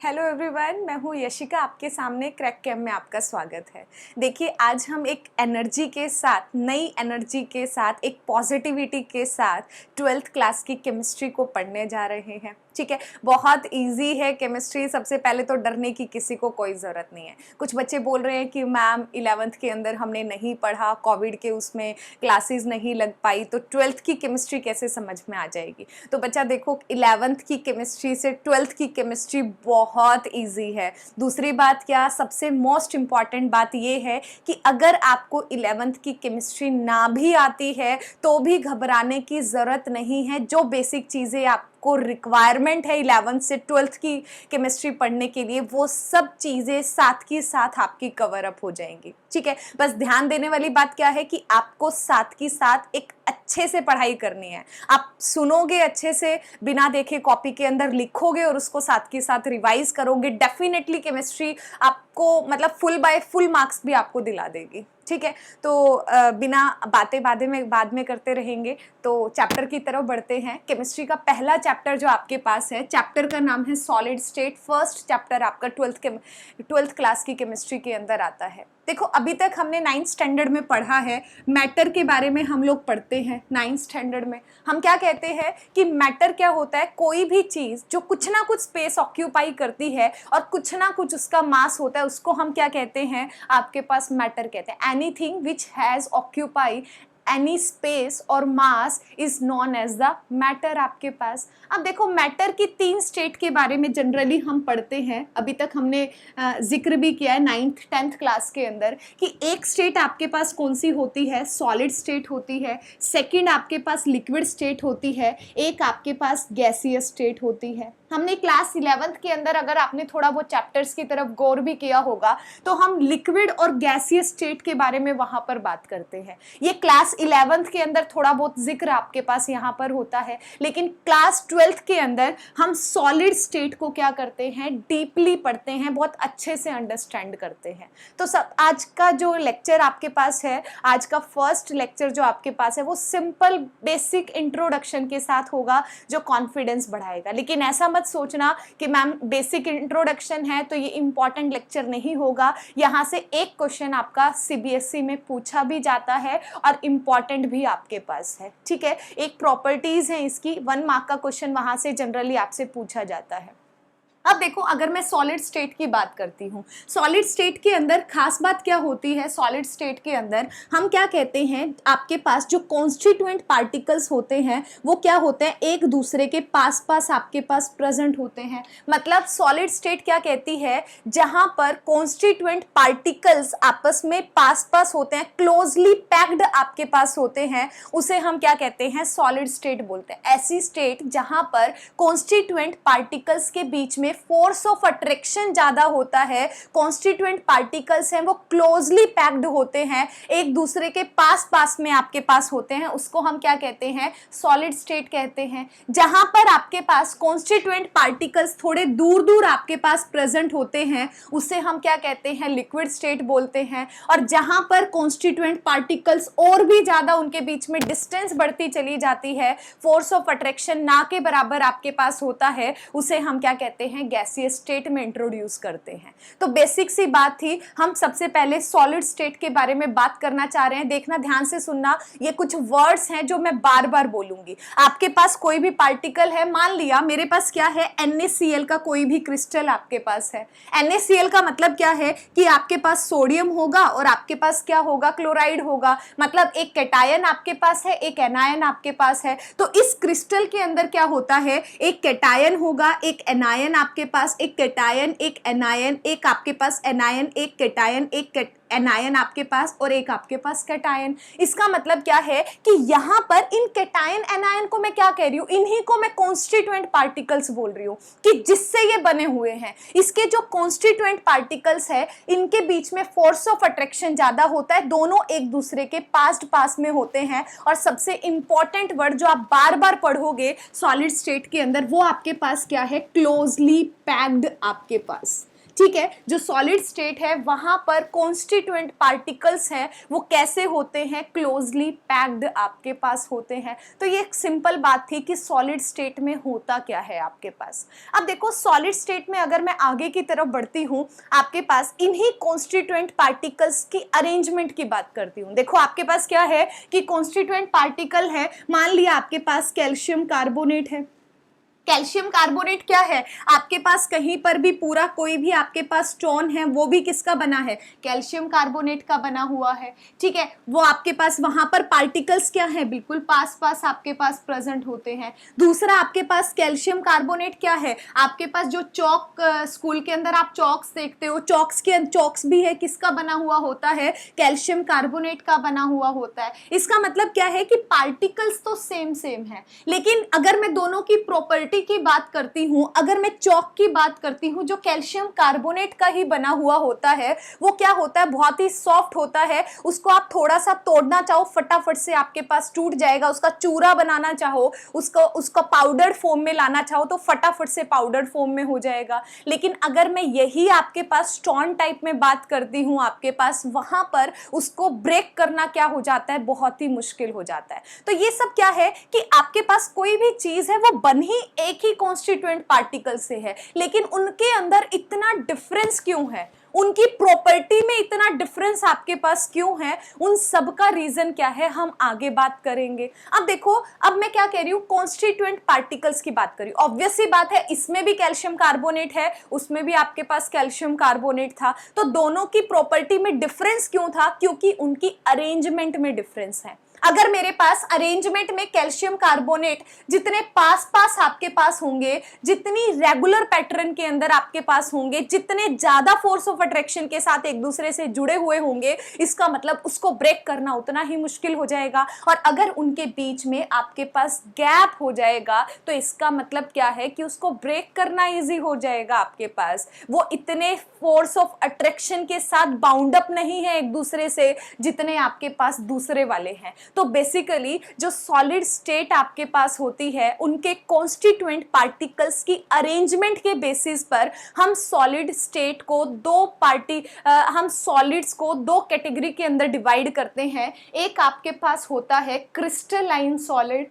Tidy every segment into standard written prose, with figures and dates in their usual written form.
Hello everyone, मैं हूँ यशिका। आपके सामने क्रैक कैम्प में आपका स्वागत है। देखिए, आज हम एक एनर्जी के साथ, नई एनर्जी के साथ, एक पॉजिटिविटी के साथ 12th क्लास की केमिस्ट्री को पढ़ने जा रहे हैं। ठीक है, बहुत इजी है केमिस्ट्री। सबसे पहले तो डरने की किसी को कोई ज़रूरत नहीं है। कुछ बच्चे बोल रहे हैं कि मैम 11th के अंदर हमने नहीं पढ़ा, कोविड के उसमें क्लासेस नहीं लग पाई, तो 12th की केमिस्ट्री कैसे समझ में आ जाएगी। तो बच्चा देखो, 11th की केमिस्ट्री से 12th की केमिस्ट्री बहुत इजी है। दूसरी बात क्या, सबसे मोस्ट इम्पॉर्टेंट बात ये है कि अगर आपको 11th की केमिस्ट्री ना भी आती है तो भी घबराने की ज़रूरत नहीं है। जो बेसिक चीज़ें आपको रिक्वायरमेंट है 11th से 12th की केमिस्ट्री पढ़ने के लिए, वो सब चीज़ें साथ की साथ आपकी कवर अप हो जाएंगी। ठीक है, बस ध्यान देने वाली बात क्या है कि आपको साथ की साथ एक अच्छे से पढ़ाई करनी है। आप सुनोगे अच्छे से, बिना देखे कॉपी के अंदर लिखोगे और उसको साथ के साथ रिवाइज करोगे, डेफिनेटली केमिस्ट्री आपको मतलब फुल बाय फुल मार्क्स भी आपको दिला देगी। ठीक है, तो बिना बातें बाद में करते रहेंगे, तो चैप्टर की तरफ बढ़ते हैं। केमिस्ट्री का पहला चैप्टर जो आपके पास है, चैप्टर का नाम है सॉलिड स्टेट। फर्स्ट चैप्टर आपका 12th क्लास की केमिस्ट्री के अंदर आता है। देखो, अभी तक हमने 9th स्टैंडर्ड में पढ़ा है, मैटर के बारे में हम लोग पढ़ते हैं। 9th स्टैंडर्ड में हम क्या कहते हैं कि मैटर क्या होता है, कोई भी चीज़ जो कुछ ना कुछ स्पेस ऑक्यूपाई करती है और कुछ ना कुछ उसका मास होता है, उसको हम क्या कहते हैं, आपके पास मैटर कहते हैं। Anything which has occupy any space और mass is known as the matter आपके पास। अब देखो, मैटर की 3 स्टेट के बारे में जनरली हम पढ़ते हैं। अभी तक हमने जिक्र भी किया है 9th 10th क्लास के अंदर कि एक स्टेट आपके पास कौन सी होती है, सॉलिड स्टेट होती है। सेकंड आपके पास लिक्विड स्टेट होती है। एक आपके पास गैसियस स्टेट होती है। हमने क्लास 11th के अंदर, अगर आपने थोड़ा बहुत चैप्टर्स की तरफ गौर भी किया होगा, तो हम लिक्विड और गैसियस स्टेट के बारे में वहां पर बात करते हैं। ये क्लास 11th के अंदर थोड़ा बहुत जिक्र आपके पास यहाँ पर होता है, लेकिन क्लास 12th के अंदर हम सॉलिड स्टेट को क्या करते हैं, डीपली पढ़ते हैं, बहुत अच्छे से अंडरस्टैंड करते हैं। तो सब आज का जो लेक्चर आपके पास है, आज का फर्स्ट लेक्चर जो आपके पास है, वो सिंपल बेसिक इंट्रोडक्शन के साथ होगा, जो कॉन्फिडेंस बढ़ाएगा। लेकिन ऐसा मत सोचना कि मैम बेसिक इंट्रोडक्शन है तो ये इंपॉर्टेंट लेक्चर नहीं होगा। यहाँ से एक क्वेश्चन आपका सीबीएसई में पूछा भी जाता है और इंपॉर्टेंट भी आपके पास है। ठीक है, एक प्रॉपर्टीज है इसकी, 1 मार्क का क्वेश्चन वहां से जनरली आपसे पूछा जाता है। अब देखो, अगर मैं सॉलिड स्टेट की बात करती हूँ, सॉलिड स्टेट के अंदर खास बात क्या होती है, सॉलिड स्टेट के अंदर हम क्या कहते हैं, आपके पास जो कॉन्स्टिट्यूएंट पार्टिकल्स होते हैं वो क्या होते हैं, एक दूसरे के पास पास आपके पास प्रेजेंट होते हैं। मतलब सॉलिड स्टेट क्या कहती है, जहां पर कॉन्स्टिट्यूएंट पार्टिकल्स आपस में पास पास होते हैं, क्लोजली पैक्ड आपके पास होते हैं, उसे हम क्या कहते हैं, सॉलिड स्टेट बोलते हैं। ऐसी स्टेट जहां पर कॉन्स्टिट्यूएंट पार्टिकल्स के बीच में फोर्स ऑफ अट्रैक्शन ज्यादा होता है, कॉन्स्टिट्यूएंट पार्टिकल्स हैं वो क्लोजली पैक्ड होते हैं, एक दूसरे के पास पास में आपके पास होते हैं, उसको हम क्या कहते हैं, सॉलिड स्टेट कहते हैं। जहां पर आपके पास कॉन्स्टिट्यूएंट पार्टिकल्स थोड़े दूर दूर आपके पास प्रेजेंट होते हैं, उसे हम क्या कहते हैं, लिक्विड स्टेट बोलते हैं। और जहां पर कॉन्स्टिट्यूएंट पार्टिकल्स और भी ज्यादा उनके बीच में डिस्टेंस बढ़ती चली जाती है, फोर्स ऑफ अट्रैक्शन ना के बराबर आपके पास होता है, उसे हम क्या कहते हैं, गैसियस स्टेट में इंट्रोड्यूस करते हैं। तो बेसिक सी बात थी, हम सबसे पहले सॉलिड स्टेट के बारे में बात करना चाह रहे हैं। देखना, ध्यान से सुनना, ये कुछ वर्ड्स हैं जो मैं बार बार बोलूंगी। आपके पास कोई भी पार्टिकल है, मान लिया मेरे पास क्या है, NaCl का कोई भी क्रिस्टल आपके पास है। NaCl का मतलब क्या है कि आपके पास सोडियम होगा और आपके पास क्या होगा, क्लोराइड होगा। मतलब एक कैटायन आपके पास है, एक एनायन आपके पास है। तो इस क्रिस्टल के अंदर क्या होता है, एक कैटायन होगा, एक एनायन आपके पास, एक कैटायन, एक एनायन, एक आपके पास एनायन, एक कैटायन, एक एनायन आपके पास, और एक आपके पास कैटायन। इसका मतलब क्या है कि यहां पर इन कैटायन एनायन को मैं क्या कह रही हूं, इन्हीं को मैं कॉन्स्टिट्यूएंट पार्टिकल्स बोल रही हूं कि जिससे ये बने हुए हैं। इसके जो कॉन्स्टिट्यूएंट पार्टिकल्स है, इनके बीच में फोर्स ऑफ अट्रैक्शन ज्यादा होता है, दोनों एक दूसरे के पास में होते हैं। और सबसे इंपॉर्टेंट वर्ड जो आप बार बार पढ़ोगे सॉलिड स्टेट के अंदर, वो आपके पास क्या है, क्लोजली पैक्ड आपके पास। ठीक है, जो सॉलिड स्टेट है वहां पर कॉन्स्टिट्यूएंट पार्टिकल्स हैं वो कैसे होते हैं, क्लोजली पैक्ड आपके पास होते हैं। तो ये एक सिंपल बात थी कि सॉलिड स्टेट में होता क्या है आपके पास। अब देखो सॉलिड स्टेट में अगर मैं आगे की तरफ बढ़ती हूँ, आपके पास इन्हीं कॉन्स्टिट्यूएंट पार्टिकल्स की अरेंजमेंट की बात करती हूँ। देखो आपके पास क्या है कि कॉन्स्टिट्यूएंट पार्टिकल है, मान लिया आपके पास कैल्शियम कार्बोनेट है। कैल्शियम कार्बोनेट क्या है, आपके पास कहीं पर भी पूरा कोई भी आपके पास स्टोन है वो भी किसका बना है, कैल्शियम कार्बोनेट का बना हुआ है। ठीक है, वो आपके पास वहां पर पार्टिकल्स क्या है, बिल्कुल पास पास आपके पास प्रेजेंट होते हैं। दूसरा आपके पास कैल्शियम कार्बोनेट क्या है, आपके पास जो चौक स्कूल के अंदर आप चौक्स देखते हो, चौक्स भी है किसका बना हुआ होता है, कैल्शियम कार्बोनेट का बना हुआ होता है। इसका मतलब क्या है कि पार्टिकल्स तो सेम है, लेकिन अगर मैं दोनों की प्रॉपर्टी की बात करती हूं, अगर मैं चौक की बात करती हूं, जो कैल्शियम कार्बोनेट का ही बना हुआ होता है वो क्या होता है, बहुत ही सॉफ्ट होता है। उसको आप थोड़ा सा तोड़ना चाहो फटाफट से आपके पास टूट जाएगा, उसका चूरा बनाना चाहो, उसको पाउडर फॉर्म में लाना चाहो तो फटाफट से पाउडर फॉर्म में हो जाएगा। लेकिन अगर मैं यही आपके पास स्टोन टाइप में बात करती हूं आपके पास, वहां पर उसको ब्रेक करना क्या हो जाता है, बहुत ही मुश्किल हो जाता है। तो ये सब क्या है कि आपके पास कोई भी चीज है वो बन ही एक ही कॉन्स्टिट्यूएंट पार्टिकल से है, लेकिन उनके अंदर इतना डिफरेंस क्यों है, उनकी प्रॉपर्टी में इतना डिफरेंस आपके पास क्यों है, उन सब का रीजन क्या है, हम आगे बात करेंगे। अब देखो, अब मैं क्या कह रही हूं, कॉन्स्टिट्यूएंट पार्टिकल्स की बात करी, ऑब्वियस सी बात है इसमें भी कैल्शियम कार्बोनेट है, उसमें भी आपके पास कैल्शियम कार्बोनेट था, तो दोनों की प्रॉपर्टी में डिफरेंस क्यों था, क्योंकि उनकी अरेंजमेंट में डिफरेंस है। अगर मेरे पास अरेंजमेंट में कैल्शियम कार्बोनेट जितने पास पास आपके पास होंगे, जितनी रेगुलर पैटर्न के अंदर आपके पास होंगे, जितने ज्यादा फोर्स ऑफ अट्रैक्शन के साथ एक दूसरे से जुड़े हुए होंगे, इसका मतलब उसको ब्रेक करना उतना ही मुश्किल हो जाएगा। और अगर उनके बीच में आपके पास गैप हो जाएगा तो इसका मतलब क्या है कि उसको ब्रेक करना इजी हो जाएगा आपके पास। वो इतने फोर्स ऑफ अट्रैक्शन के साथ बाउंड अप नहीं है एक दूसरे से जितने आपके पास दूसरे वाले हैं। तो बेसिकली जो सॉलिड स्टेट आपके पास होती है, उनके कॉन्स्टिट्यूएंट पार्टिकल्स की अरेंजमेंट के बेसिस पर हम सॉलिड स्टेट को हम सॉलिड्स को दो कैटेगरी के अंदर डिवाइड करते हैं। एक आपके पास होता है क्रिस्टलाइन सॉलिड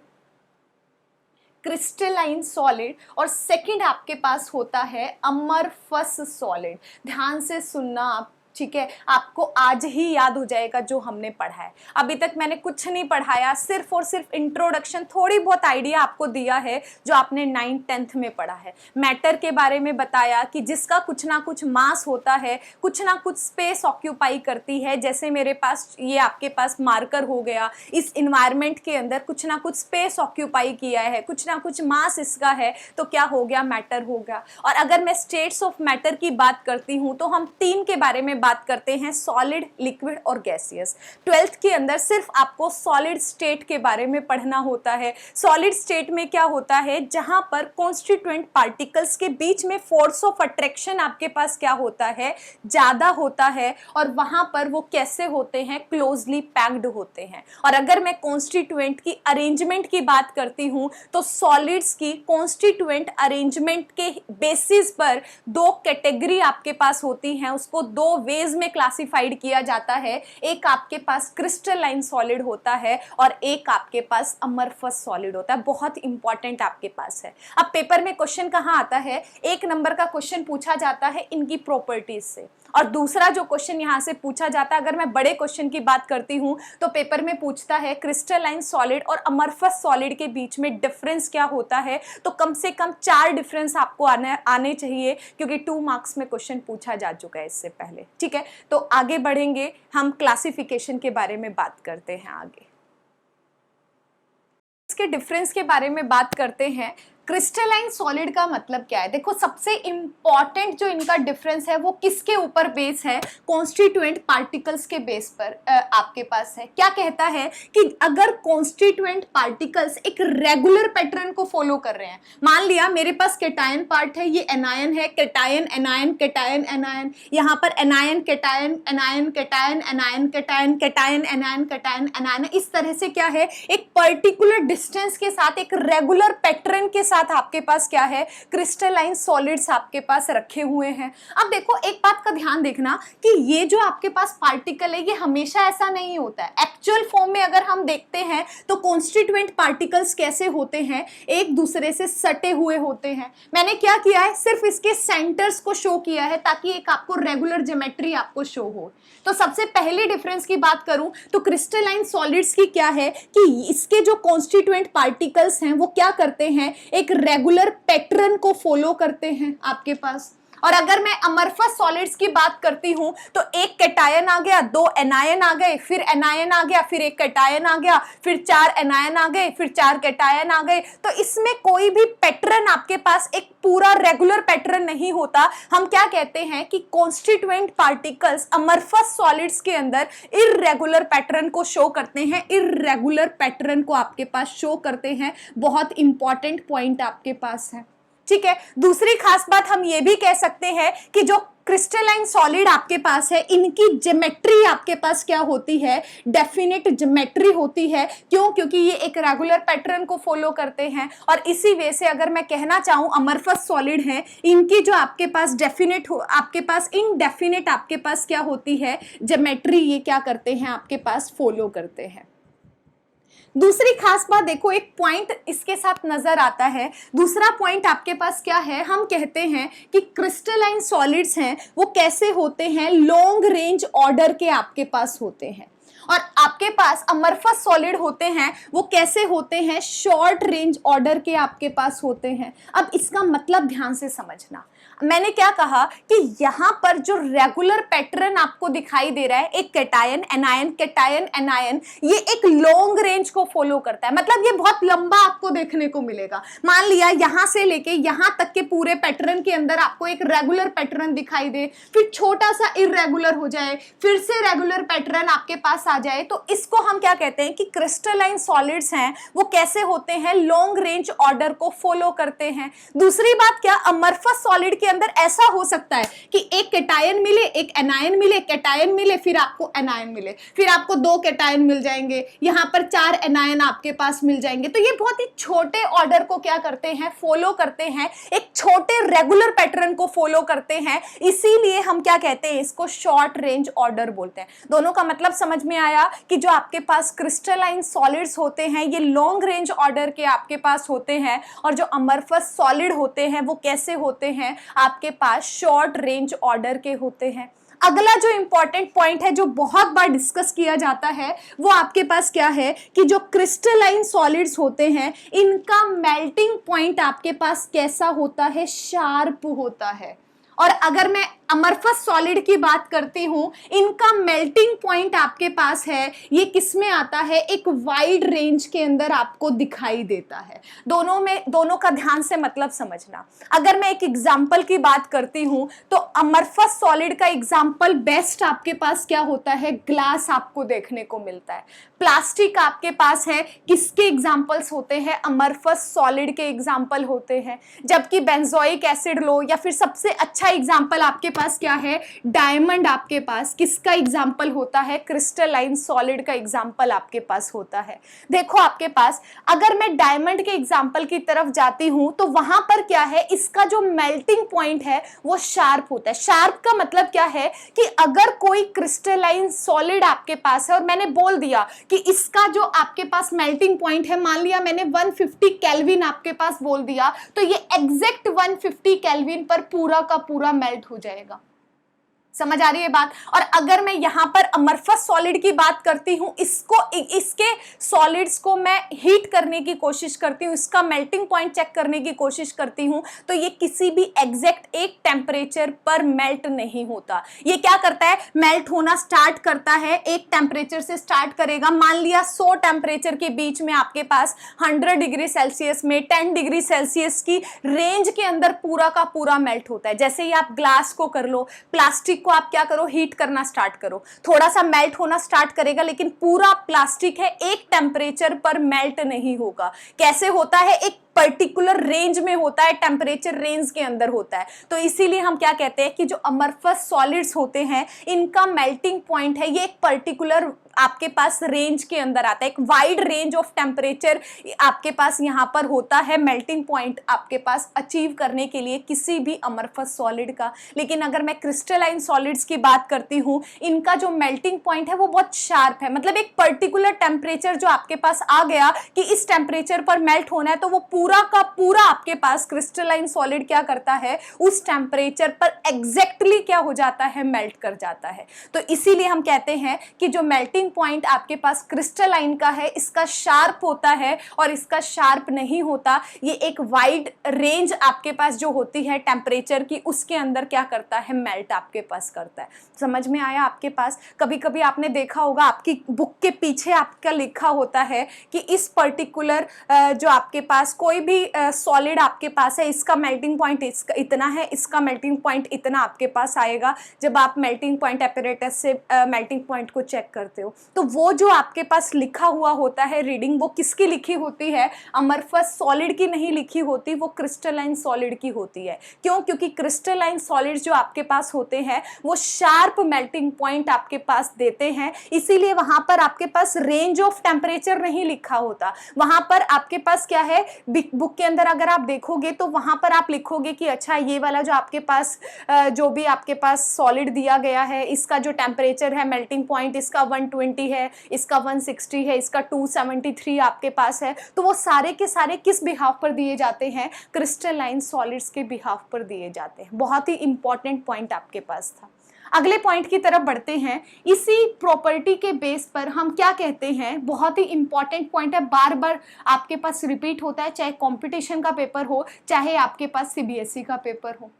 और सेकंड आपके पास होता है अमरफस सॉलिड। ध्यान से सुनना आप, ठीक है, आपको आज ही याद हो जाएगा जो हमने पढ़ा है। अभी तक मैंने कुछ नहीं पढ़ाया, सिर्फ और सिर्फ इंट्रोडक्शन, थोड़ी बहुत आइडिया आपको दिया है जो आपने 9th-10th में पढ़ा है। मैटर के बारे में बताया कि जिसका कुछ ना कुछ मास होता है, कुछ ना कुछ स्पेस ऑक्यूपाई करती है। जैसे मेरे पास ये आपके पास मार्कर हो गया, इस इन्वायरमेंट के अंदर कुछ ना कुछ स्पेस ऑक्यूपाई किया है, कुछ ना कुछ मास इसका है, तो क्या हो गया, मैटर हो गया। और अगर मैं स्टेट्स ऑफ मैटर की बात करती हूँ तो हम 3 के बारे में बात करते हैं, सॉलिड, लिक्विड और गैसियस। 12th के अंदर सिर्फ आपको सॉलिड स्टेट के बारे में पढ़ना होता है। सॉलिड स्टेट में क्या होता है, जहां पर कॉन्स्टिट्यूएंट पार्टिकल्स के बीच में फोर्स ऑफ अट्रैक्शन आपके पास क्या होता है, ज्यादा होता है, और वहां पर वो कैसे होते हैं, क्लोजली पैक्ड होते हैं। और अगर मैं कॉन्स्टिट्यूएंट की अरेंजमेंट की बात करती हूं तो सॉलिड्स की कॉन्स्टिट्यूएंट अरेंजमेंट के बेसिस पर 2 कैटेगरी आपके पास होती हैं, उसको 2 वेज में क्लासिफाइड किया जाता है। एक आपके पास क्रिस्टलाइन सॉलिड होता है और एक आपके पास अमरफस सॉलिड होता है। बहुत इंपॉर्टेंट आपके पास है। अब पेपर में क्वेश्चन कहाँ आता है, 1 नंबर का क्वेश्चन पूछा जाता है इनकी प्रॉपर्टीज से, और दूसरा जो क्वेश्चन यहाँ से पूछा जाता है, अगर मैं बड़े क्वेश्चन की बात करती हूँ तो पेपर में पूछता है क्रिस्टलाइन सॉलिड और अमरफस सॉलिड के बीच में डिफरेंस क्या होता है। तो कम से कम 4 डिफरेंस आपको आने चाहिए, क्योंकि 2 मार्क्स में क्वेश्चन पूछा जा चुका है इससे पहले। ठीक है, तो आगे बढ़ेंगे, हम क्लासिफिकेशन के बारे में बात करते हैं। आगे इसके डिफरेंस के बारे में बात करते हैं। क्रिस्टलाइन सॉलिड का मतलब क्या है, देखो सबसे इंपॉर्टेंट जो इनका डिफरेंस है वो किसके ऊपर बेस है, कॉन्स्टिट्यूएंट पार्टिकल्स के बेस पर आपके पास है। क्या कहता है कि अगर कॉन्स्टिट्यूएंट पार्टिकल्स एक रेगुलर पैटर्न को फॉलो कर रहे हैं, मान लिया मेरे पास केटायन पार्ट है, ये एनायन है, केटायन एनायन केटायन एनायन, यहाँ पर anion cation anion cation anion cation cation anion cation anion, इस तरह से क्या है, एक पर्टिकुलर डिस्टेंस के साथ एक रेगुलर पैटर्न के साथ आपके पास क्या है, क्रिस्टलाइन सॉलिड्स आपके पास रखे हुए हैं। अब देखो एक बात का ध्यान देखना कि ये जो आपके पास पार्टिकल है ये हमेशा ऐसा नहीं होता है। एक्चुअल फॉर्म में अगर हम देखते हैं तो कॉन्स्टिट्यूएंट पार्टिकल्स कैसे होते हैं, एक दूसरे से सटे हुए होते हैं। मैंने क्या किया है, सिर्फ इसके सेंटर्स को शो किया है ताकि एक आपको रेगुलर ज्योमेट्री आपको शो हो। तो सबसे पहले डिफरेंस की बात करूं तो क्रिस्टलाइन सॉलिड्स की क्या है कि इसके जो कॉन्स्टिट्यूएंट पार्टिकल्स हैं वो क्या करते हैं, एक रेगुलर पैटर्न को फॉलो करते हैं आपके पास। और अगर मैं अमरफस सॉलिड्स की बात करती हूं तो एक कैटायन आ गया, दो एनायन आ गए, फिर एनायन आ गया, फिर एक कैटायन आ गया, फिर चार एनायन आ गए, फिर चार कैटायन आ गए। तो इसमें कोई भी पैटर्न आपके पास एक पूरा रेगुलर पैटर्न नहीं होता। हम क्या कहते हैं कि कॉन्स्टिट्यूएंट पार्टिकल्स अमरफस सॉलिड्स के अंदर इररेगुलर पैटर्न को शो करते हैं, इररेगुलर पैटर्न को आपके पास शो करते हैं। बहुत इंपॉर्टेंट पॉइंट आपके पास है, ठीक है। दूसरी खास बात हम ये भी कह सकते हैं कि जो क्रिस्टलाइन सॉलिड आपके पास है इनकी ज्योमेट्री आपके पास क्या होती है, डेफिनेट ज्योमेट्री होती है। क्यों? क्योंकि ये एक रेगुलर पैटर्न को फॉलो करते हैं। और इसी वे से अगर मैं कहना चाहूं अमरफस सॉलिड हैं, इनकी जो आपके पास डेफिनेट हो, आपके पास इनडेफिनेट आपके पास क्या होती है, ज्योमेट्री ये क्या करते हैं आपके पास फॉलो करते हैं। दूसरी खास बात देखो, एक पॉइंट इसके साथ नजर आता है। दूसरा पॉइंट आपके पास क्या है, हम कहते हैं कि क्रिस्टलाइन सॉलिड्स हैं वो कैसे होते हैं, लॉन्ग रेंज ऑर्डर के आपके पास होते हैं। और आपके पास अमरफस सॉलिड होते हैं वो कैसे होते हैं, शॉर्ट रेंज ऑर्डर के आपके पास होते हैं। अब इसका मतलब ध्यान से समझना, मैंने क्या कहा कि यहां पर जो रेगुलर पैटर्न आपको दिखाई दे रहा है, एक कैटायन एनायन कैटायन एनायन, ये एक लॉन्ग रेंज को फॉलो करता है। मतलब ये बहुत लंबा आपको देखने को मिलेगा। मान लिया यहां से लेके यहां तक के पूरे पैटर्न के अंदर आपको एक रेगुलर पैटर्न दिखाई दे, फिर छोटा सा इररेगुलर हो जाए, फिर से रेगुलर पैटर्न आपके पास आ जाए, तो इसको हम क्या कहते हैं कि क्रिस्टलाइन सॉलिड्स हैं वो कैसे होते हैं, लॉन्ग रेंज ऑर्डर को फॉलो करते हैं। दूसरी बात क्या, अमरफस सॉलिड के अंदर ऐसा हो सकता है कि एक कैटायन मिले, एक एनायन मिले, कैटायन मिले, फिर आपको एनायन मिले, फिर आपको दो कैटायन मिल जाएंगे, यहां पर चार एनायन आपके पास मिल जाएंगे। तो ये बहुत ही छोटे ऑर्डर को क्या करते हैं, फॉलो करते हैं, एक छोटे रेगुलर पैटर्न को फॉलो करते हैं। इसीलिए हम क्या कहते हैं, इसको शॉर्ट रेंज ऑर्डर बोलते हैं। दोनों का मतलब समझ में आया कि जो आपके पास क्रिस्टलाइन सॉलिड्स होते हैं ये लॉन्ग रेंज ऑर्डर के आपके पास होते हैं, और जो अमरफस सॉलिड होते हैं वो कैसे होते हैं, आपके पास शॉर्ट रेंज ऑर्डर के होते हैं। अगला जो इंपॉर्टेंट पॉइंट है जो बहुत बार डिस्कस किया जाता है वो आपके पास क्या है कि जो क्रिस्टलाइन सॉलिड्स होते हैं इनका मेल्टिंग पॉइंट आपके पास कैसा होता है, शार्प होता है। और अगर मैं अमरफस सॉलिड की बात करती हूं, इनका मेल्टिंग पॉइंट आपके पास है, ये किस में आता है, एक वाइड रेंज के अंदर आपको दिखाई देता है। दोनों का ध्यान से मतलब समझना। अगर मैं एक एग्जांपल की बात करती हूं तो अमरफस सॉलिड का एग्जांपल बेस्ट आपके पास क्या होता है, ग्लास आपको देखने को मिलता है। प्लास्टिक आपके पास है, किसके एग्जांपल्स होते हैं, अमरफस सॉलिड के एग्जांपल होते हैं। जबकि बेंजोइक एसिड लो या फिर सबसे अच्छा एग्जांपल आपके पास क्या है, डायमंड आपके पास किसका एग्जांपल होता है, क्रिस्टलाइन सॉलिड का एग्जांपल आपके पास होता है। देखो आपके पास अगर मैं डायमंड के एग्जांपल की तरफ जाती हूं तो वहां पर क्या है, इसका जो मेल्टिंग पॉइंट है वो शार्प होता है। शार्प का मतलब क्या है कि अगर कोई क्रिस्टलाइन सॉलिड आपके पास है और मैंने बोल दिया कि इसका जो आपके पास मेल्टिंग पॉइंट है, मान लिया मैंने 150 केल्विन आपके पास बोल दिया, तो ये एग्जैक्ट 150 केल्विन पर पूरा का पूरा मेल्ट हो जाएगा। समझ आ रही है बात। और अगर मैं यहां पर अमरफस सॉलिड की बात करती हूं, इसके सॉलिड्स को मैं हीट करने की कोशिश करती हूं, इसका मेल्टिंग पॉइंट चेक करने की कोशिश करती हूं, तो ये किसी भी एग्जैक्ट एक टेम्परेचर पर मेल्ट नहीं होता। ये क्या करता है, मेल्ट होना स्टार्ट करता है, एक टेम्परेचर से स्टार्ट करेगा। मान लिया 100 टेम्परेचर के बीच में आपके पास 100 डिग्री सेल्सियस में 10 डिग्री सेल्सियस की रेंज के अंदर पूरा का पूरा मेल्ट होता है। जैसे ही आप ग्लास को कर लो, प्लास्टिक को आप क्या करो, हीट करना स्टार्ट करो, थोड़ा सा मेल्ट होना स्टार्ट करेगा, लेकिन पूरा प्लास्टिक है एक टेम्परेचर पर मेल्ट नहीं होगा। कैसे होता है, एक पर्टिकुलर रेंज में होता है, टेम्परेचर रेंज के अंदर होता है। तो इसीलिए हम क्या कहते हैं कि जो अमरफस सॉलिड्स होते हैं इनका मेल्टिंग पॉइंट है ये एक पर्टिकुलर आपके पास रेंज के अंदर आता है, एक वाइड रेंज ऑफ टेम्परेचर आपके पास यहाँ पर होता है मेल्टिंग पॉइंट आपके पास अचीव करने के लिए किसी भी अमरफस सॉलिड का। लेकिन अगर मैं क्रिस्टलाइन सॉलिड्स की बात करती हूँ, इनका जो मेल्टिंग पॉइंट है वो बहुत शार्प है, मतलब एक पर्टिकुलर टेम्परेचर जो आपके पास आ गया कि इस टेम्परेचर पर मेल्ट होना है, तो वो पूरा का पूरा आपके पास क्रिस्टलाइन सॉलिड क्या करता है, उस टेम्परेचर पर एग्जैक्टली क्या हो जाता है, मेल्ट कर जाता है। तो इसीलिए हम कहते हैं कि जो मेल्टिंग पॉइंट आपके पास क्रिस्टलाइन का है इसका शार्प होता है और इसका शार्प नहीं होता। ये एक वाइड रेंज आपके पास जो होती है टेम्परेचर की, उसके अंदर क्या करता है, मेल्ट आपके पास करता है। समझ में आया आपके पास? कभी कभी आपने देखा होगा आपकी बुक के पीछे आपका लिखा होता है कि इस पर्टिकुलर जो आपके पास कोई भी सॉलिड आपके पास है, इसका मेल्टिंग पॉइंट इतना है, इसका मेल्टिंग पॉइंट इतना आपके पास आएगा। जब आप मेल्टिंग पॉइंट एपरेटस से मेल्टिंग पॉइंट को चेक करते हो तो वो जो आपके पास लिखा हुआ होता है रीडिंग, वो किसकी लिखी होती है, अमरफस सॉलिड की नहीं लिखी होती, वो क्रिस्टलाइन सॉलिड की होती है। क्यों? क्योंकि क्रिस्टलाइन सॉलिड्स जो आपके पास होते हैं वो शार्प मेल्टिंग पॉइंट आपके पास देते हैं, इसीलिए वहां पर आपके पास रेंज ऑफ टेम्परेचर नहीं लिखा होता। वहां पर आपके पास क्या है, बुक के अंदर अगर आप देखोगे तो वहां पर आप लिखोगे कि अच्छा ये वाला जो आपके पास जो भी आपके पास सॉलिड दिया गया है, इसका जो टेम्परेचर है, मेल्टिंग पॉइंट इसका 120 है, इसका 160 है, इसका 273 आपके पास है। तो वो सारे के सारे किस बिहाफ पर दिए जाते हैं, क्रिस्टलाइन सॉलिड्स के बिहाफ पर दिए जाते हैं। बहुत ही इंपॉर्टेंट पॉइंट आपके पास था। अगले पॉइंट की तरफ बढ़ते हैं। इसी प्रॉपर्टी के बेस पर हम क्या कहते हैं, बहुत ही इंपॉर्टेंट पॉइंट है, बार बार आपके पास रिपीट होता है, चाहे कंपटीशन का पेपर हो, चाहे आपके पास सीबीएसई का पेपर हो।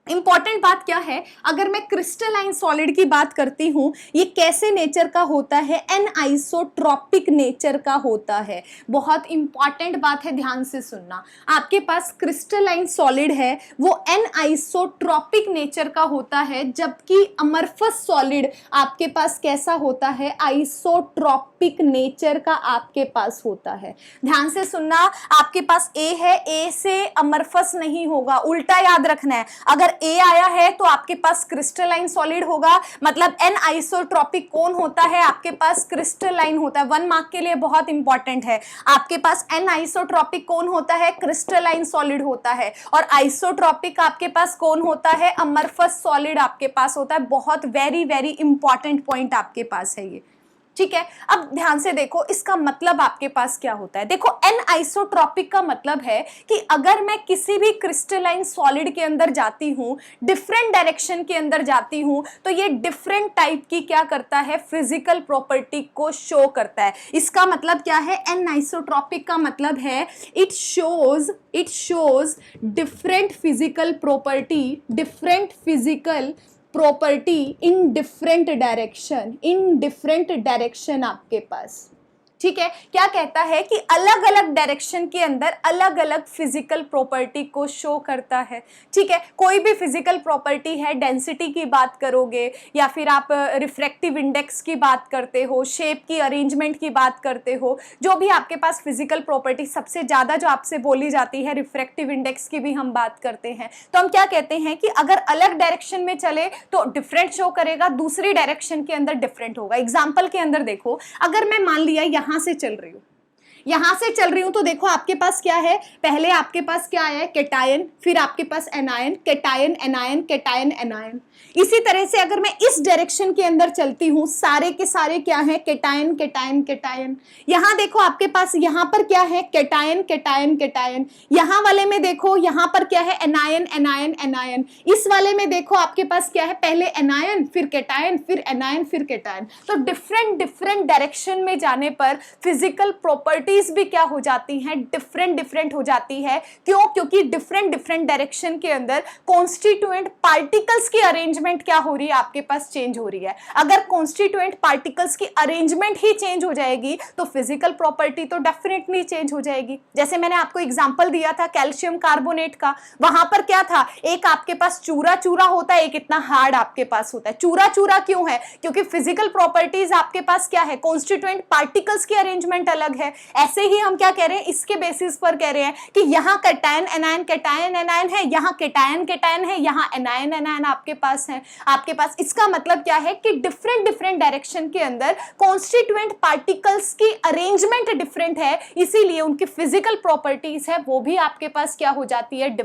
इंपॉर्टेंट बात क्या है, अगर मैं क्रिस्टलाइन सॉलिड की बात करती हूं, ये कैसे नेचर का होता है, एनआइसोट्रॉपिक नेचर का होता है। बहुत इंपॉर्टेंट बात है, ध्यान से सुनना। आपके पास क्रिस्टलाइन सॉलिड है वो एनआइसोट्रॉपिक नेचर का होता है, जबकि अमरफस सॉलिड आपके पास कैसा होता है, आइसोट्रॉपिक नेचर का आपके पास होता है। ध्यान से सुनना, आपके पास ए है, ए से अमरफस नहीं होगा, उल्टा याद रखना है। अगर ए आया है तो आपके पास क्रिस्टलाइन सॉलिड होगा, मतलब एन आइसोट्रॉपिक कौन होता है, आपके पास क्रिस्टलाइन होता है। 1 मार्क के लिए बहुत इंपॉर्टेंट है, आपके पास एन आइसोट्रॉपिक कौन होता है, क्रिस्टलाइन सॉलिड होता है। और आइसोट्रॉपिक आपके पास कौन होता है, अमरफस सॉलिड आपके पास होता है। बहुत वेरी वेरी इंपॉर्टेंट पॉइंट आपके पास है ये, ठीक है। अब ध्यान से देखो, इसका मतलब आपके पास क्या होता है। देखो, एन आइसोट्रॉपिक का मतलब है कि अगर मैं किसी भी क्रिस्टलाइन सॉलिड के अंदर जाती हूं, डिफरेंट डायरेक्शन के अंदर जाती हूं, तो ये डिफरेंट टाइप की क्या करता है, फिजिकल प्रॉपर्टी को शो करता है। इसका मतलब क्या है, एन आइसोट्रॉपिक का मतलब है it shows different physical property in different direction आपके पास, ठीक है। क्या कहता है कि अलग अलग डायरेक्शन के अंदर अलग अलग फिजिकल प्रॉपर्टी को शो करता है, ठीक है। कोई भी फिजिकल प्रॉपर्टी है, डेंसिटी की बात करोगे या फिर आप रिफ्रैक्टिव इंडेक्स की बात करते हो, शेप की अरेंजमेंट की बात करते हो, जो भी आपके पास फिजिकल प्रॉपर्टी सबसे ज़्यादा जो आपसे बोली जाती है, रिफ्रैक्टिव इंडेक्स की भी हम बात करते हैं। तो हम क्या कहते हैं कि अगर अलग डायरेक्शन में चले तो डिफरेंट शो करेगा, दूसरी डायरेक्शन के अंदर डिफरेंट होगा। एग्जाम्पल के अंदर देखो, अगर मैं मान लिया यहां से चल रही हूं तो देखो आपके पास क्या है, पहले आपके पास क्या आया है, कैटायन, फिर आपके पास anion, cation anion, cation anion. इसी तरह से अगर मैं इस डायरेक्शन के अंदर चलती हूं, सारे के सारे क्या है, कैटायन कैटायन कैटायन। यहां देखो आपके पास यहां पर क्या है, कैटायन कैटायन कैटायन। यहां वाले में देखो यहां पर क्या है, एनायन एनायन एनायन। इस वाले में देखो आपके पास क्या है, पहले एनायन, फिर कैटायन, फिर एनायन, फिर कैटायन। तो डिफरेंट डायरेक्शन में जाने पर फिजिकल प्रॉपर्टी भी क्या हो जाती हैं, डिफरेंट हो जाती है। क्यों? क्योंकि डिफरेंट डायरेक्शन के अंदर कॉन्स्टिट्यूएंट पार्टिकल्स की अरेंजमेंट क्या हो रही है, आपके पास चेंज हो रही है। अगर कॉन्स्टिट्यूएंट पार्टिकल्स की अरेंजमेंट ही चेंज हो जाएगी तो फिजिकल प्रॉपर्टी तो डेफिनेटली चेंज हो जाएगी। जैसे मैंने आपको एग्जांपल दिया था कैल्शियम कार्बोनेट का, वहां पर क्या था, एक आपके पास चूरा होता है, एक इतना हार्ड आपके पास होता है। चूरा क्यों है, क्योंकि फिजिकल प्रॉपर्टीज आपके पास क्या है, कॉन्स्टिट्यूएंट पार्टिकल्स की अरेंजमेंट अलग है, ऐसे ही हम क्या कह रहे हैं, इसके बेसिस पर कह रहे हैं कि यहाँ कैटायन एनायन है, यहाँ कैटायन है, यहाँ एनायन आपके पास है, आपके पास। इसका मतलब क्या है कि डिफरेंट डायरेक्शन के अंदर कॉन्स्टिट्यूएंट पार्टिकल्स की अरेंजमेंट डिफरेंट है, इसीलिए उनकी फिजिकल प्रॉपर्टीज है वो भी आपके पास क्या हो जाती है,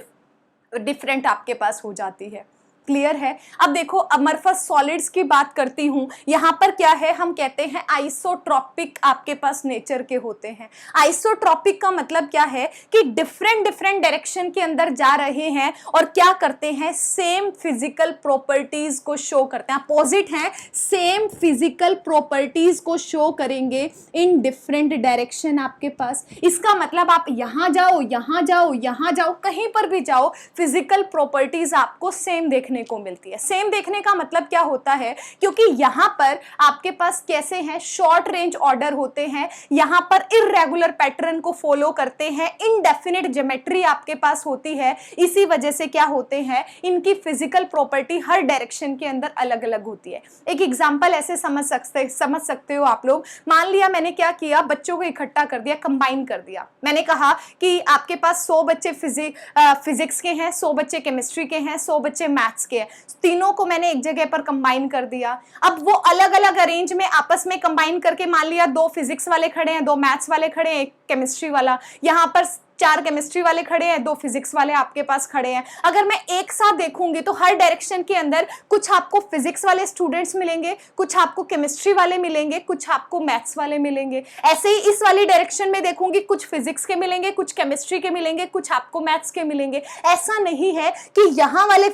डिफरेंट आपके पास हो जाती है। क्लियर है। अब देखो अमरफस सॉलिड्स की बात करती हूं, यहां पर क्या है, हम कहते हैं आइसोट्रॉपिक आपके पास नेचर के होते हैं। आइसोट्रॉपिक का मतलब क्या है कि डिफरेंट डायरेक्शन के अंदर जा रहे हैं और क्या करते हैं, सेम फिजिकल प्रॉपर्टीज को शो करते हैं, अपोजिट हैं, सेम फिजिकल प्रॉपर्टीज को शो करेंगे इन डिफरेंट डायरेक्शन आपके पास। इसका मतलब आप यहां जाओ, यहां जाओ, यहां जाओ, कहीं पर भी जाओ, फिजिकल प्रॉपर्टीज आपको सेम देखने को मिलती है। सेम देखने का मतलब क्या होता है, क्योंकि यहां पर आपके पास कैसे हैं, शॉर्ट रेंज ऑर्डर होते हैं, यहां पर इररेगुलर पैटर्न को फॉलो करते हैं, इनडेफिनिट ज्योमेट्री आपके पास होती है, इसी वजह से क्या होते हैं, इनकी फिजिकल प्रॉपर्टी हर डायरेक्शन के अंदर अलग अलग होती है। एक एग्जांपल ऐसे समझ सकते हो आप लोग। मान लिया मैंने क्या किया, बच्चों को इकट्ठा कर दिया, कंबाइन कर दिया। मैंने कहा कि आपके पास 100 बच्चे फिजिक्स के हैं, 100 बच्चे केमिस्ट्री के हैं, 100 बच्चे मैथ्स के, तीनों को मैंने एक जगह पर कंबाइन कर दिया। अब वो अलग अलग अरेंज में आपस में कंबाइन करके, मान लिया 2 फिजिक्स वाले खड़े हैं, 2 मैथ्स वाले खड़े हैं, 1 केमिस्ट्री वाला, यहां पर 4 केमिस्ट्री वाले खड़े हैं, 2 फिजिक्स वाले आपके पास खड़े हैं। अगर मैं एक साथ देखूंगी तो हर डायरेक्शन के अंदर कुछ आपको फिजिक्स वाले स्टूडेंट्स मिलेंगे, कुछ आपको केमिस्ट्री वाले मिलेंगे, कुछ आपको मैथ्स वाले मिलेंगे। ऐसे ही इस वाली डायरेक्शन में देखूंगी, कुछ फिजिक्स के मिलेंगे, कुछ केमिस्ट्री के मिलेंगे, कुछ आपको मैथ्स के मिलेंगे। ऐसा नहीं है कि यहाँ वाले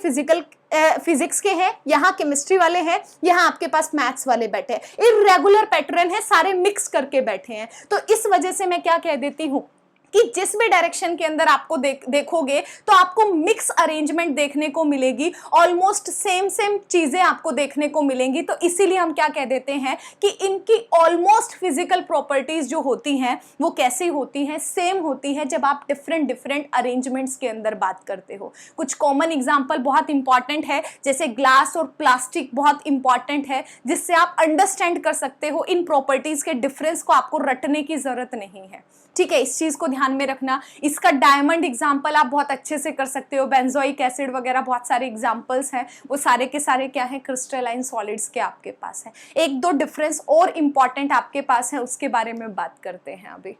फिजिक्स के हैं, यहाँ केमिस्ट्री वाले हैं, यहाँ आपके पास मैथ्स वाले बैठे हैं। इररेगुलर पैटर्न है, सारे मिक्स करके बैठे हैं। तो इस वजह से मैं क्या कह देती हूँ कि जिस भी डायरेक्शन के अंदर आपको देखोगे तो आपको मिक्स अरेंजमेंट देखने को मिलेगी, ऑलमोस्ट सेम चीजें आपको देखने को मिलेंगी। तो इसीलिए हम क्या कह देते हैं कि इनकी ऑलमोस्ट फिजिकल प्रॉपर्टीज जो होती हैं वो कैसी होती हैं, सेम होती है जब आप डिफरेंट अरेंजमेंट्स के अंदर बात करते हो। कुछ कॉमन एग्जांपल बहुत इंपॉर्टेंट है, जैसे ग्लास और प्लास्टिक बहुत इंपॉर्टेंट है, जिससे आप अंडरस्टैंड कर सकते हो इन प्रॉपर्टीज के डिफरेंस को, आपको रटने की जरूरत नहीं है। ठीक है, इस चीज को ध्यान में रखना। इसका डायमंड एग्जांपल आप बहुत अच्छे से कर सकते हो, बेंजोइक एसिड वगैरह बहुत सारे एग्जांपल्स हैं, वो सारे के सारे क्या है, क्रिस्टलाइन सॉलिड्स के आपके पास है। एक दो डिफरेंस और इंपॉर्टेंट आपके पास है, उसके बारे में बात करते हैं अभी।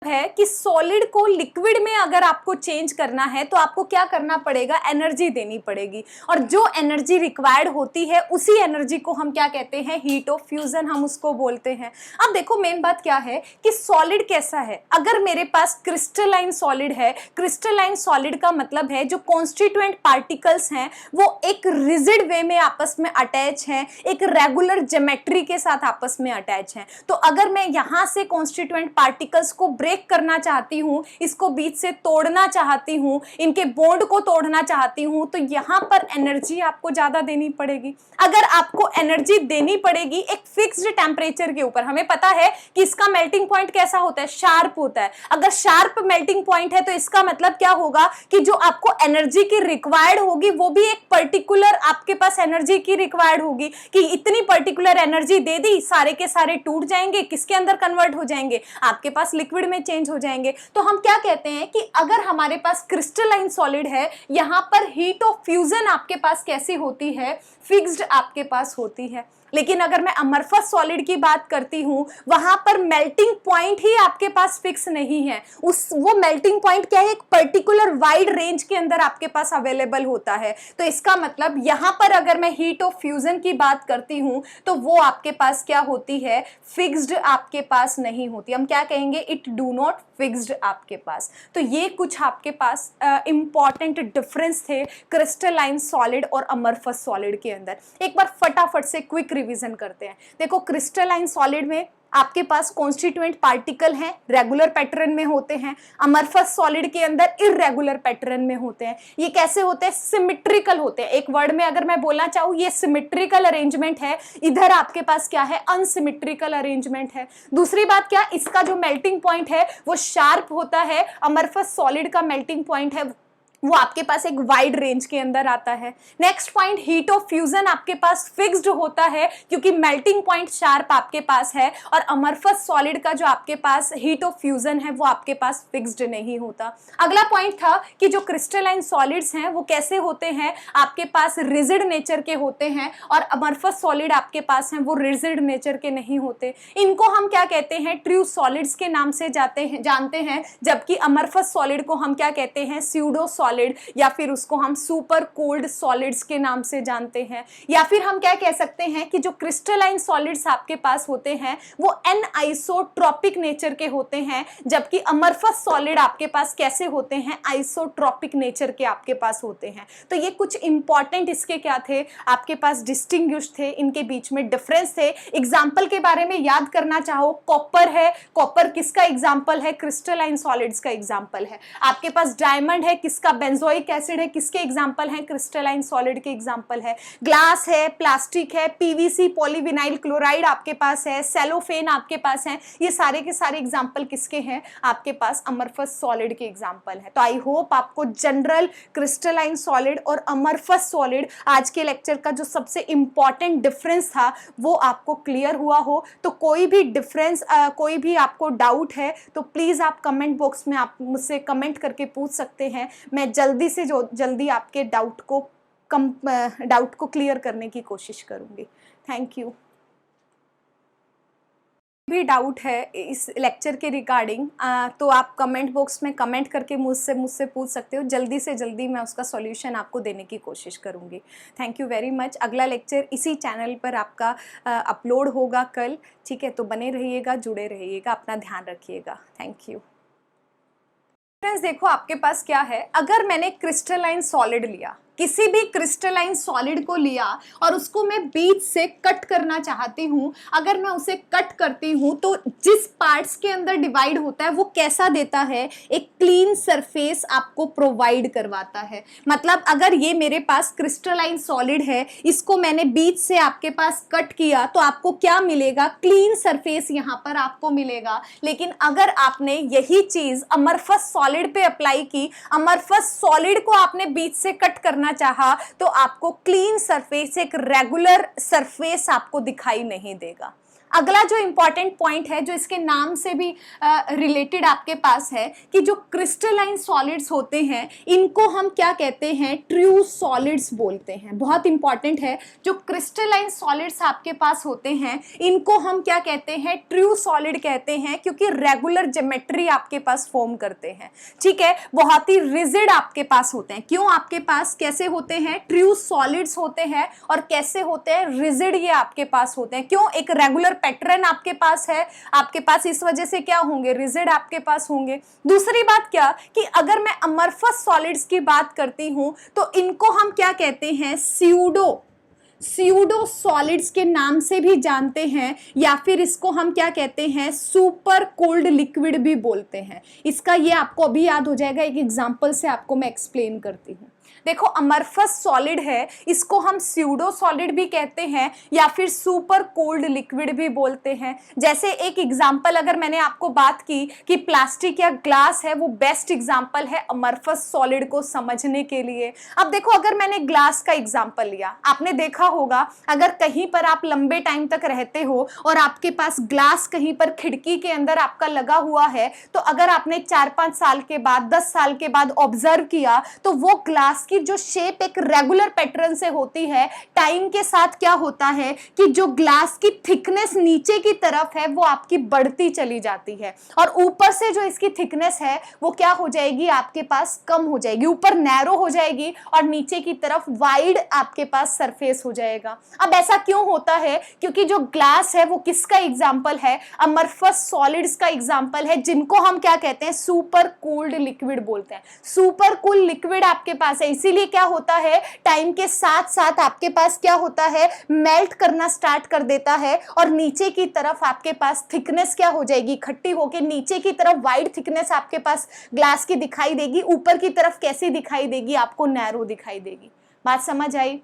है कि सॉलिड को लिक्विड में अगर आपको चेंज करना है तो आपको क्या करना पड़ेगा, एनर्जी देनी पड़ेगी, और जो एनर्जी रिक्वायर्ड होती है उसी एनर्जी को हम क्या कहते हैं, हीट ऑफ फ्यूजन हम उसको बोलते हैं। अब देखो मेन बात क्या है कि सॉलिड कैसा है, अगर मेरे पास क्रिस्टलाइन सॉलिड है, क्रिस्टलाइन सॉलिड का मतलब है जो कॉन्स्टिट्यूएंट पार्टिकल्स हैं वो एक रिजिड वे में आपस में अटैच हैं, एक रेगुलर ज्योमेट्री के साथ आपस में अटैच हैं। तो अगर मैं यहाँ से कॉन्स्टिट्यूएंट पार्टिकल्स को ब्रेक करना चाहती हूं, इसको बीच से तोड़ना चाहती हूं, इनके बॉन्ड को तोड़ना चाहती हूं, तो यहां पर एनर्जी आपको ज्यादा देनी पड़ेगी। अगर आपको एनर्जी देनी पड़ेगी एक फिक्स्ड टेम्परेचर के ऊपर, हमें पता है कि इसका मेल्टिंग पॉइंट कैसा होता है, शार्प होता है। अगर शार्प मेल्टिंग पॉइंट है तो इसका मतलब क्या होगा कि जो आपको एनर्जी की रिक्वायर्ड होगी वो भी एक पर्टिकुलर आपके पास एनर्जी की रिक्वायर्ड होगी कि इतनी पर्टिकुलर एनर्जी दे दी, सारे के सारे टूट जाएंगे, किसके अंदर कन्वर्ट हो जाएंगे, आपके पास लिक्विड में चेंज हो जाएंगे। तो हम क्या कहते हैं कि अगर हमारे पास क्रिस्टलाइन सॉलिड है, यहां पर हीट ऑफ फ्यूजन आपके पास कैसी होती है, फिक्स्ड आपके पास होती है। लेकिन अगर मैं अमरफस सॉलिड की बात करती हूं, वहां पर मेल्टिंग पॉइंट ही आपके पास फिक्स नहीं है, वो मेल्टिंग पॉइंट क्या है, एक पर्टिकुलर वाइड रेंज के अंदर आपके पास अवेलेबल होता है। तो इसका मतलब यहां पर अगर मैं हीट ऑफ फ्यूजन की बात करती हूं तो वो आपके पास क्या होती है, फिक्स्ड आपके पास नहीं होती। हम क्या कहेंगे, इट डू नॉट फिक्स्ड आपके पास। तो ये कुछ आपके पास इंपॉर्टेंट डिफरेंस थे क्रिस्टलाइन सॉलिड और अमरफस सॉलिड के अंदर। एक बार फटाफट से क्विक रिवीजन करते हैं। देखो क्रिस्टलाइन सॉलिड में आपके पास कॉन्स्टिट्यूएंट पार्टिकल हैं, रेगुलर पैटर्न में होते हैं। अमरफस सॉलिड के अंदर इररेगुलर पैटर्न में होते हैं। ये कैसे होते हैं, सिमेट्रिकल होते हैं। एक वर्ड में अगर मैं बोलना चाहूँ, ये सिमेट्रिकल अरेंजमेंट है, इधर आपके पास क्या है, अनसिमेट्रिकल अरेंजमेंट है। दूसरी बात क्या, इसका जो मेल्टिंग पॉइंट है वो शार्प होता है। अमरफस सॉलिड का मेल्टिंग पॉइंट है वो आपके पास एक वाइड रेंज के अंदर आता है। Next point, heat of fusion आपके पास फिक्स्ड होता है क्योंकि मेल्टिंग पॉइंट शार्प आपके पास है, और अमरफस सॉलिड का जो आपके पास हीट ऑफ फ्यूजन है वो आपके पास फिक्स्ड नहीं होता। अगला पॉइंट था कि जो क्रिस्टलाइन सॉलिड्स हैं वो कैसे होते हैं, आपके पास रिजिड नेचर के होते हैं, और अमरफस सॉलिड आपके पास हैं वो रिजिड नेचर के नहीं होते। इनको हम क्या कहते हैं, ट्रू सॉलिड्स के नाम से जानते हैं, जबकि अमरफस सॉलिड को हम क्या कहते हैं, स्यूडो सॉलिड, या फिर उसको हम सुपर कोल्ड सॉलिड्स के नाम से जानते हैं। या फिर हम क्या कह सकते हैं कि जो क्रिस्टलाइन सॉलिड्स आपके पास होते हैं वो एनआइसोट्रॉपिक नेचर के होते हैं, जबकि अमरफस सॉलिड आपके पास कैसे होते हैं, आइसोट्रॉपिक नेचर के आपके पास होते हैं। तो ये कुछ इंपॉर्टेंट इसके क्या थे, आपके पास डिस्टिंग्विश थे, इनके बीच में डिफरेंस थे। एग्जाम्पल के बारे में याद करना चाहो, कॉपर है, कॉपर किसका एग्जाम्पल है, क्रिस्टलाइन सॉलिड्स का एग्जाम्पल है। आपके पास डायमंड है, किसका, बेंजोइक एसिड है, किसके एग्जाम्पल है, क्रिस्टलाइन सॉलिड के एग्जाम्पल है। ग्लास है, प्लास्टिक है, पीवीसी पॉलीविनाइल क्लोराइड आपके पास है, सेलोफेन आपके पास है, ये सारे के सारे एग्जाम्पल किसके हैं, आपके पास अमरफस सॉलिड के एग्जाम्पल है। तो आई होप आपको जनरल क्रिस्टलाइन सॉलिड और अमरफस सॉलिड आज के लेक्चर का जो सबसे इंपॉर्टेंट डिफरेंस था वो आपको क्लियर हुआ हो। तो कोई भी डिफरेंस, कोई भी आपको डाउट है तो प्लीज़ आप कमेंट बॉक्स में आप मुझसे कमेंट करके पूछ सकते हैं। मैं जल्दी से जल्दी आपके डाउट को क्लियर करने की कोशिश करूंगी। Thank you. भी डाउट है इस लेक्चर के रिगार्डिंग तो आप कमेंट बॉक्स में कमेंट करके मुझसे पूछ सकते हो। जल्दी से जल्दी मैं उसका सॉल्यूशन आपको देने की कोशिश करूंगी। Thank you very much. अगला लेक्चर इसी चैनल पर आपका अपलोड होगा कल, ठीक है? तो बने रहिएगा, जुड़े रहिएगा, अपना ध्यान रखिएगा। Thank you. फ्रेंड्स देखो आपके पास क्या है, अगर मैंने क्रिस्टलाइन सॉलिड लिया, किसी भी क्रिस्टलाइन सॉलिड को लिया और उसको मैं बीच से कट करना चाहती हूँ, अगर मैं उसे कट करती हूँ तो जिस पार्ट्स के अंदर डिवाइड होता है वो कैसा देता है, एक क्लीन सरफेस आपको प्रोवाइड करवाता है। मतलब अगर ये मेरे पास क्रिस्टलाइन सॉलिड है, इसको मैंने बीच से आपके पास कट किया तो आपको क्या मिलेगा, क्लीन सरफेस यहाँ पर आपको मिलेगा। लेकिन अगर आपने यही चीज अमरफस सॉलिड पे अप्लाई की, अमरफस सॉलिड को आपने बीच से कट करना चाहा, तो आपको क्लीन सरफेस, एक रेगुलर सरफेस आपको दिखाई नहीं देगा। अगला जो इंपॉर्टेंट पॉइंट है, जो इसके नाम से भी रिलेटेड आपके पास है, कि जो क्रिस्टलाइन सॉलिड्स होते हैं इनको हम क्या कहते हैं, ट्रू सॉलिड्स बोलते हैं। बहुत इंपॉर्टेंट है, जो क्रिस्टलाइन सॉलिड्स आपके पास होते हैं इनको हम क्या कहते हैं, ट्रू सॉलिड कहते हैं, क्योंकि रेगुलर ज्योमेट्री आपके पास फॉर्म करते हैं। ठीक है, बहुत ही रिजिड आपके पास होते हैं। क्यों आपके पास कैसे होते हैं, ट्रू सॉलिड्स होते हैं, और कैसे होते हैं, रिजिड ये आपके पास होते हैं। क्यों, एक रेगुलर पैटर्न आपके पास है, आपके पास इस वजह से क्या होंगे, रिजिड आपके पास होंगे। दूसरी बात क्या, कि अगर मैं अमरफस सॉलिड्स की बात करती हूं तो इनको हम क्या कहते हैं, स्यूडो सॉलिड्स के नाम से भी जानते हैं, या फिर इसको हम क्या कहते हैं, सुपर कोल्ड लिक्विड भी बोलते हैं। इसका ये आपको अभी याद हो जाएगा, एक एग्जांपल से आपको मैं एक्सप्लेन करती हूँ। देखो अमरफस सॉलिड है, इसको हम स्यूडो सॉलिड भी कहते हैं या फिर सुपर कोल्ड लिक्विड भी बोलते हैं। जैसे एक एग्जांपल अगर मैंने आपको बात की कि प्लास्टिक या ग्लास है, वो बेस्ट एग्जांपल है अमरफस सॉलिड को समझने के लिए। अब देखो अगर मैंने ग्लास का एग्जांपल लिया, आपने देखा होगा अगर कहीं पर आप लंबे टाइम तक रहते हो और आपके पास ग्लास कहीं पर खिड़की के अंदर आपका लगा हुआ है, तो अगर आपने 4-5 साल के बाद, 10 साल के बाद ऑब्जर्व किया तो वो ग्लास की जो शेप एक रेगुलर पैटर्न से होती है, टाइम के साथ क्या होता है कि जो ग्लास की थिकनेस नीचे की तरफ है वो आपकी बढ़ती चली जाती है, और ऊपर से जो इसकी थिकनेस है वो क्या हो जाएगी, आपके पास कम हो जाएगी, ऊपर नैरो हो जाएगी और नीचे की तरफ वाइड आपके पास सरफेस हो जाएगा। अब ऐसा क्यों होता है, क्योंकि जो ग्लास है वो किसका एग्जाम्पल है, अमरफस सॉलिड्स का एग्जाम्पल है, जिनको हम क्या कहते हैं, सुपर कूल्ड लिक्विड बोलते हैं। सुपर कूल लिक्विड आपके पास है, इसीलिए क्या होता है, टाइम के साथ साथ आपके पास क्या होता है, मेल्ट करना स्टार्ट कर देता है, और नीचे की तरफ आपके पास थिकनेस क्या हो जाएगी, इकट्ठी होकर नीचे की तरफ वाइड थिकनेस आपके पास ग्लास की दिखाई देगी, ऊपर की तरफ कैसी दिखाई देगी, आपको नैरो दिखाई देगी। बात समझ आई?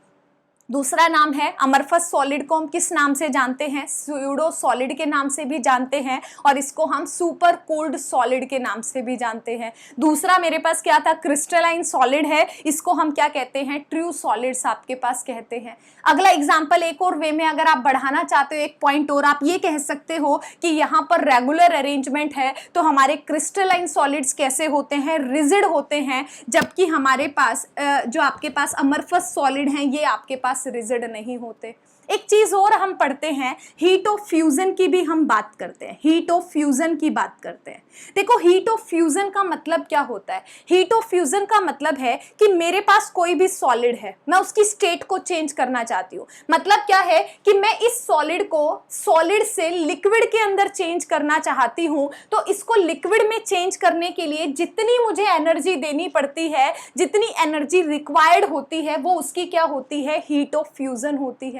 दूसरा नाम है अमरफस सॉलिड को हम किस नाम से जानते हैं? स्यूडो सॉलिड के नाम से भी जानते हैं और इसको हम सुपर कोल्ड सॉलिड के नाम से भी जानते हैं। दूसरा मेरे पास क्या था? क्रिस्टलाइन सॉलिड है, इसको हम क्या कहते हैं? ट्रू सॉलिड्स आपके पास कहते हैं। अगला एग्जांपल एक और वे में अगर आप बढ़ाना चाहते हो एक पॉइंट और, आप ये कह सकते हो कि यहाँ पर रेगुलर अरेंजमेंट है तो हमारे क्रिस्टलाइन सॉलिड्स कैसे होते हैं? रिजिड होते हैं, जबकि हमारे पास जो आपके पास अमरफस सॉलिड हैं ये आपके पास रिजिड नहीं होते। एक चीज और हम पढ़ते हैं, हीट ऑफ फ्यूजन की भी हम बात करते हैं, हीट ऑफ फ्यूजन की बात करते हैं। देखो हीट ऑफ फ्यूजन का मतलब क्या होता है? हीट ऑफ फ्यूजन का मतलब है कि मेरे पास कोई भी सॉलिड है, मैं उसकी स्टेट को चेंज करना चाहती हूँ। मतलब क्या है कि मैं इस सॉलिड को सॉलिड से लिक्विड के अंदर चेंज करना चाहती हूँ, तो इसको लिक्विड में चेंज करने के लिए जितनी मुझे एनर्जी देनी पड़ती है, जितनी एनर्जी रिक्वायर्ड होती है, वो उसकी क्या होती है? हीट ऑफ फ्यूजन होती है।